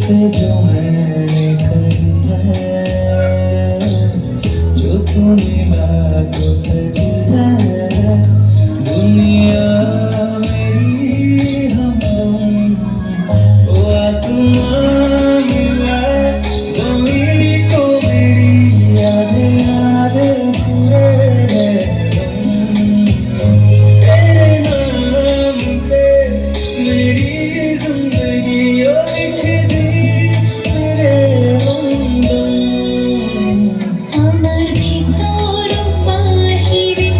से जो मैंने करी है, जो तू मिला तो सजी है दुनिया मेरी हमदम। ओ आसमां मिला ज़मीं को मेरी यादें यादें पूरे हम। तेरे नाम पे मेरी जिंदगी ओ लिख दी मेरे हमदम। আমার ভিতর বাহিরে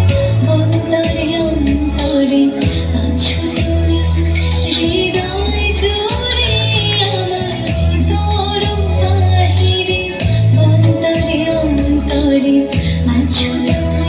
অন্তরে অন্তরে আছো তুমি হৃদয় জুড়ে। আমার ভিতর বাহিরে অন্তরে অন্তরে আছো তুমি